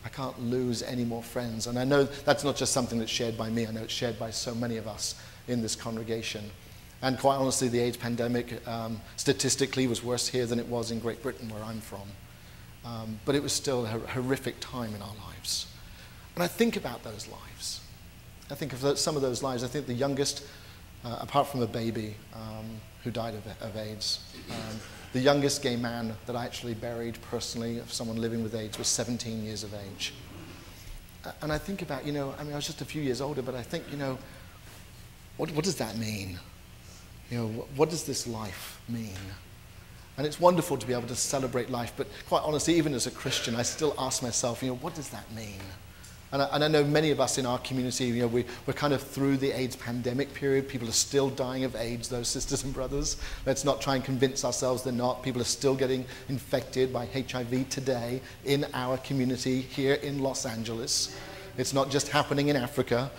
I can't lose any more friends. And I know that's not just something that's shared by me. I know it's shared by so many of us in this congregation. And quite honestly, the AIDS pandemic statistically was worse here than it was in Great Britain, where I'm from. But it was still a horrific time in our lives. And I think about those lives. I think of some of those lives. I think the youngest, apart from a baby who died of AIDS, the youngest gay man that I actually buried personally of someone living with AIDS was 17 years of age. And I think about, I was just a few years older, but I think, what does that mean? What does this life mean? And it's wonderful to be able to celebrate life, but quite honestly, even as a Christian, I still ask myself, what does that mean? And I know many of us in our community, we're kind of through the AIDS pandemic period. People are still dying of AIDS, those sisters and brothers. Let's not try and convince ourselves they're not. People are still getting infected by HIV today in our community here in Los Angeles. It's not just happening in Africa.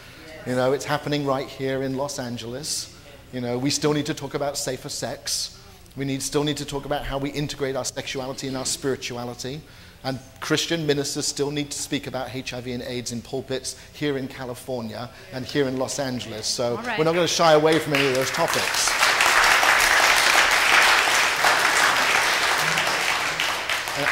It's happening right here in Los Angeles. We still need to talk about safer sex. We still need to talk about how we integrate our sexuality and our spirituality. And Christian ministers still need to speak about HIV and AIDS in pulpits here in California and here in Los Angeles. So we're not going to shy away from any of those topics.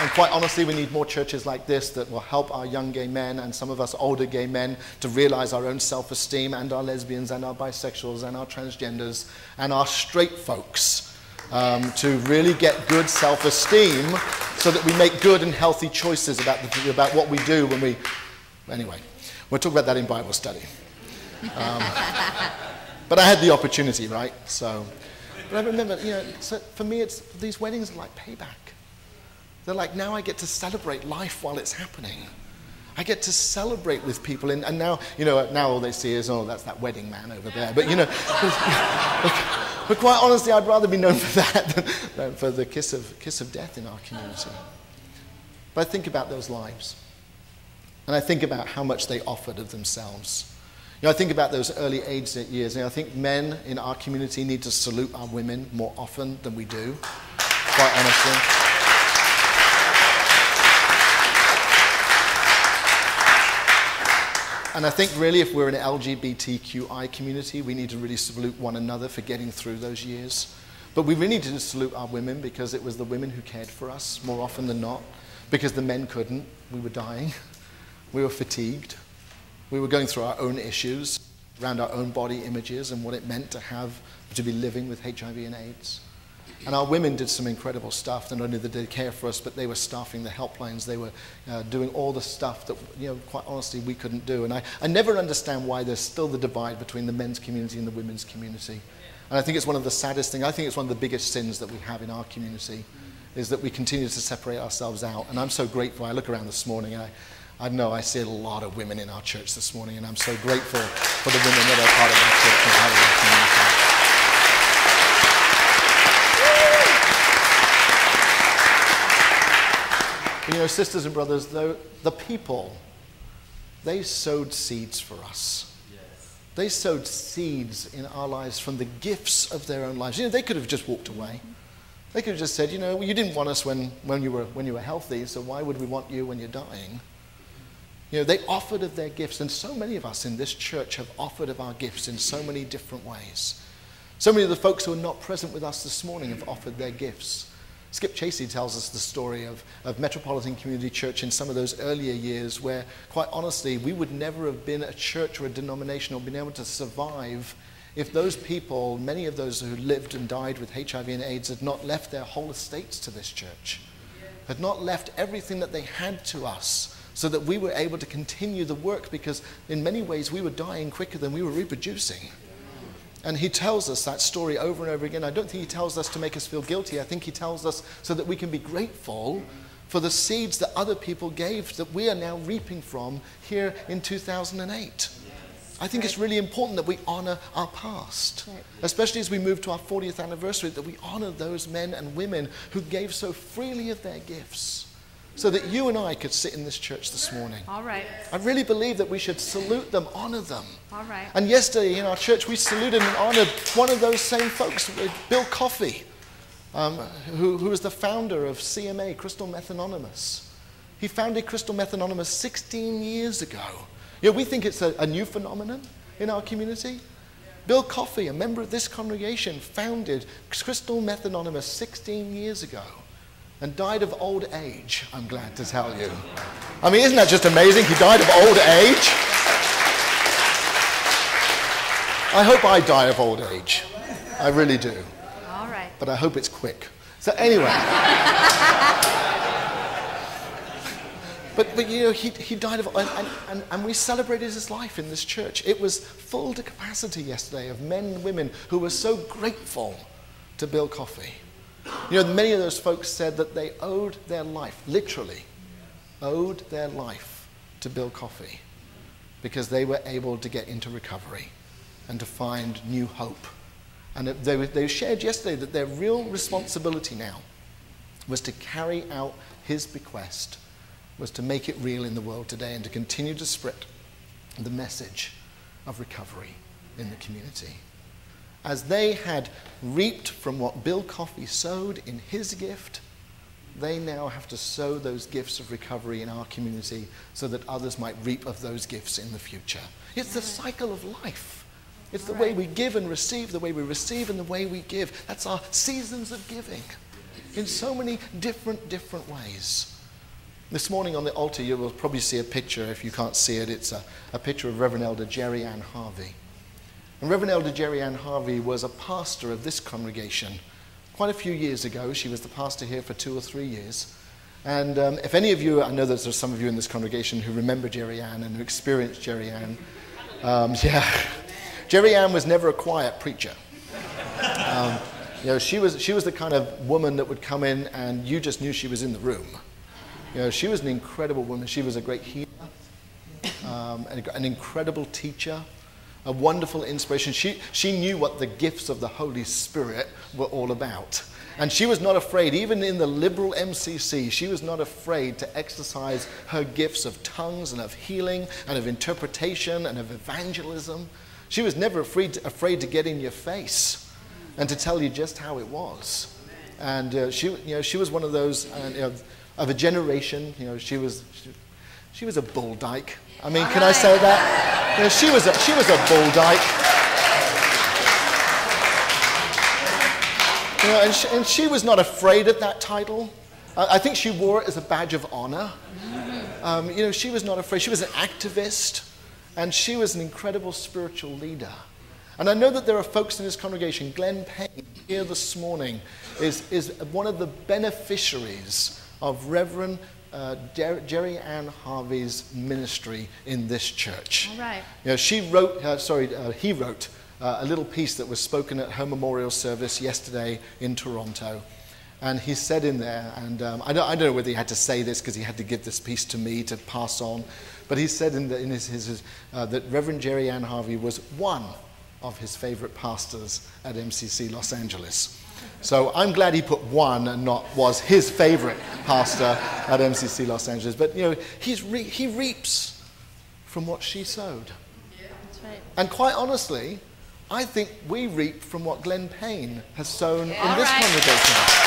And quite honestly, we need more churches like this that will help our young gay men and some of us older gay men to realize our own self-esteem, and our lesbians and our bisexuals and our transgenders and our straight folks. To really get good self-esteem so that we make good and healthy choices about what we do when we... Anyway, we'll talk about that in Bible study. But I had the opportunity, right? But I remember, so for me, these weddings are like payback. They're like, now I get to celebrate life while it's happening. I get to celebrate with people, and now, now all they see is, oh, that's that wedding man over there. But, but quite honestly, I'd rather be known for that than for the kiss of death in our community. But I think about those lives, and I think about how much they offered of themselves. I think about those early AIDS years, and I think men in our community need to salute our women more often than we do, quite honestly. And I think really if we're an LGBTQI community, we need to really salute one another for getting through those years. But we really need to salute our women because it was the women who cared for us more often than not, because the men couldn't. We were dying. We were fatigued. We were going through our own issues around our own body images and what it meant to be living with HIV and AIDS. And our women did some incredible stuff. Not only did they care for us, but they were staffing the helplines. They were doing all the stuff that, quite honestly, we couldn't do. And I never understand why there's still the divide between the men's community and the women's community. And I think it's one of the saddest things. I think it's one of the biggest sins that we have in our community, is that we continue to separate ourselves out. And I'm so grateful. I look around this morning, and I know I see a lot of women in our church this morning, and I'm so grateful for the women that are part of our church and part of our community. Sisters and brothers, though, the people, they sowed seeds for us. Yes. They sowed seeds in our lives from the gifts of their own lives. They could have just walked away. They could have just said, you didn't want us when you were healthy, so why would we want you when you're dying? They offered of their gifts, and so many of us in this church have offered of our gifts in so many different ways. So many of the folks who are not present with us this morning have offered their gifts. Skip Chasey tells us the story of Metropolitan Community Church in some of those earlier years where, quite honestly, we would never have been a church or a denomination or been able to survive if those people, many of those who lived and died with HIV and AIDS, had not left their whole estates to this church, had not left everything that they had to us so that we were able to continue the work, because in many ways we were dying quicker than we were reproducing. And he tells us that story over and over again. I don't think he tells us to make us feel guilty. I think he tells us so that we can be grateful for the seeds that other people gave that we are now reaping from here in 2008. I think it's really important that we honor our past, especially as we move to our 40th anniversary, that we honor those men and women who gave so freely of their gifts so that you and I could sit in this church this morning. All right. I really believe that we should salute them, honor them. All right. And yesterday in our church, we saluted and honored one of those same folks, Bill Coffey, who was the founder of CMA, Crystal Meth Anonymous. He founded Crystal Meth Anonymous 16 years ago. You know, we think it's a new phenomenon in our community. Bill Coffey, a member of this congregation, founded Crystal Meth Anonymous 16 years ago and died of old age, I'm glad to tell you. I mean, isn't that just amazing? He died of old age. I hope I die of old age. I really do. All right. But I hope it's quick. So anyway. But you know, he died of, and we celebrated his life in this church. It was full to capacity yesterday of men and women who were so grateful to Bill Coffey. You know, many of those folks said that they owed their life, literally, owed their life to Bill Coffey because they were able to get into recovery and to find new hope. And they shared yesterday that their real responsibility now was to carry out his bequest, was to make it real in the world today and to continue to spread the message of recovery in the community. As they had reaped from what Bill Coffey sowed in his gift, they now have to sow those gifts of recovery in our community so that others might reap of those gifts in the future. It's the cycle of life. It's the way we give and receive, the way we receive and the way we give. That's our seasons of giving in so many different ways. This morning on the altar, you will probably see a picture. If you can't see it, it's a picture of Reverend Elder Jerry Ann Harvey. And Reverend Elder Jerry Ann Harvey was a pastor of this congregation quite a few years ago. She was the pastor here for 2 or 3 years. And if any of you, I know that there's some of you in this congregation who remember Jerry Ann and who experienced Jerry Ann. Jerry Ann was never a quiet preacher. You know, she was the kind of woman that would come in and you just knew she was in the room. You know, she was an incredible woman. She was a great healer, an incredible teacher, a wonderful inspiration. She knew what the gifts of the Holy Spirit were all about. And she was not afraid, even in the liberal MCC, she was not afraid to exercise her gifts of tongues and of healing and of interpretation and of evangelism. She was never afraid to get in your face and to tell you just how it was. And she was one of those of a generation. You know, she was a bull dyke. I mean, can I say that? You know, she was a bull dyke. You know, and she was not afraid of that title. I think she wore it as a badge of honor. You know, she was not afraid. She was an activist, and she was an incredible spiritual leader. And I know that there are folks in this congregation. Glenn Payne here this morning is one of the beneficiaries of Reverend Jerry Ann Harvey's ministry in this church. All right. You know, he wrote a little piece that was spoken at her memorial service yesterday in Toronto. And he said in there, and I don't know whether he had to say this because he had to give this piece to me to pass on, but he said that Reverend Jerry Ann Harvey was one of his favorite pastors at MCC Los Angeles. So I'm glad he put one and not was his favorite pastor at MCC Los Angeles. But, you know, he reaps from what she sowed. Yeah. That's right. And quite honestly, I think we reap from what Glenn Payne has sown in this congregation.